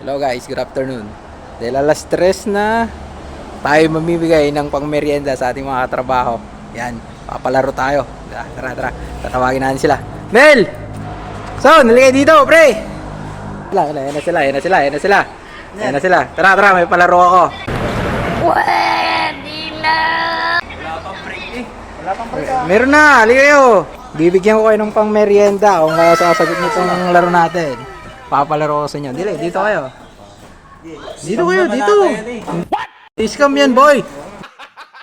Hello guys, good afternoon. Dahil alas 3 na, tayo mamimigay ng pangmeryenda sa ating mga katrabaho. Yan, papalaro tayo. Tara. Tatawagin natin sila. Mel! Son, naligay dito, pre! Yan na sila. Tara, may palaro ako. Pwede na! Wala pang break. Meron na, haligay kayo. Bibigyan ko kayo ng pangmeryenda kung kaya sasagot nyo itong laro natin. Papalaro ko sa inyo. Dito kayo. Dito. Scam yan, boy.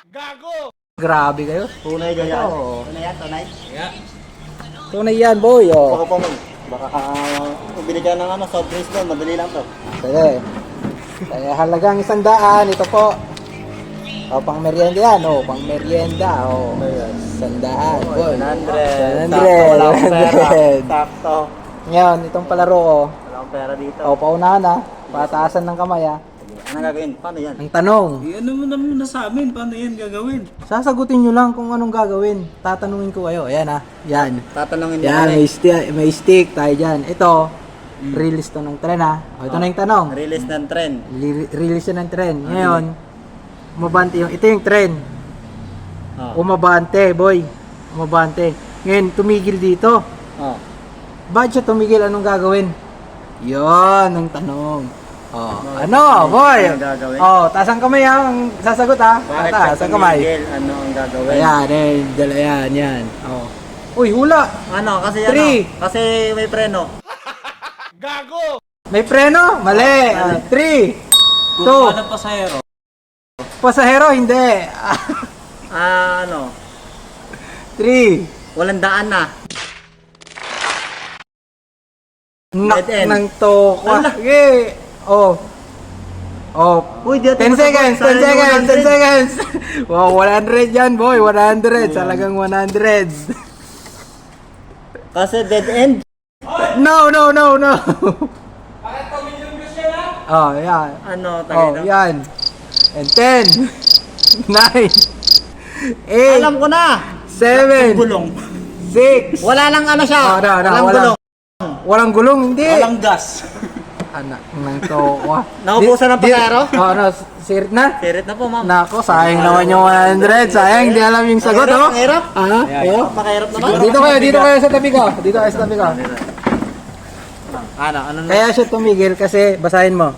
Gago. Grabe kayo. Tunay ganyan. Oo. Tunay. Tunay yan, boy. Oh. Baka po mo. Baka bili ka ng soft drinks doon, madali lang to. Sige. Kaya halagang 100. Ito po. O, pang merienda yan. O, pang merienda. O, 100. Boy. 100. 100. Wala akong pera. Sakto. Ngayon, itong palaro ko. Wala akong pera dito. O, paunahan na. Pataasan ng kamay, ha. Ano gagawin? Paano yan? Ang tanong. Ano mo na muna sa amin, paano yan gagawin? Sasagutin nyo lang kung anong gagawin. Tatanungin ko kayo. Ayan, ha. Yan. Tatanungin mo Yan, may stick tayo dyan. Ito, release to ng tren, ha. O, ito na yung tanong. Release ng trend. Release na ng tren. Ngayon, umabante yung, ito yung tren. Umabante, boy. Umabante. Ngayon, tumigil dito. Oh. Bakit siya tumigil? Anong gagawin? Yon ang tanong. Oh, ano, boy? Ano gagawin? Oh, taas ang kamay, ha. Ang sasagot, ha. Bakit Taas ang kamay. tumigil? Ano ang gagawin? Ayan, yan. Oh. Uy, hula. Ano? Kasi Three. Kasi may preno. May preno? Mali. 3, 2. Kung ano pasahero? Pasahero, hindi. Ano? 3. Walang daan na. Nak Dead end. ng tokwa. Okay. Oh. Uy, di 10 seconds. Wow, 100 yan, boy. 100. Talagang 100. Kasi dead end. No. Oh, yan. Ano? Oh, yan. And 10, 9, 8, Alam ko na. 7, Gulong. 6. Wala lang ano siya. Walang gulong. Walang gulong, hindi. Walang gas. Anak ng tokwa. Naubusan ng pasahero? Oh, no, sirit na. Sirit na po, ma'am. Nako, sayang naman yung 100. Sayang, hindi alam yung sagot, oh. Ang hirap. Oh. Pakahirap naman. Dito kayo sa tabi ko. Ano na? Kaya siya tumigil kasi basahin mo.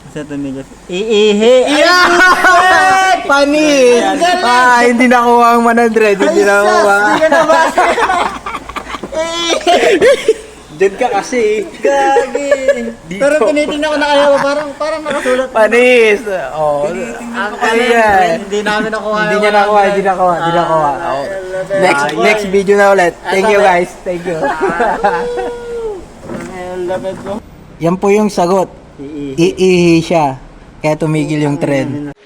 Kasi tumigil. Iihi. Panis! Hindi nakuha ang 100. Hindi nakuha. Sige na ba? Diyan ka kasi. Gagi. Pero tinitingnan ko na kayo. Parang nakasulat. Panis! Oh. Ang Ayan. Hindi namin nakuha. Hindi niya nakuha. Oh. Next video na ulit. Thank you, guys. Thank you. Lapit ko. Yan po yung sagot. Iihi siya. Kaya tumigil yung trend.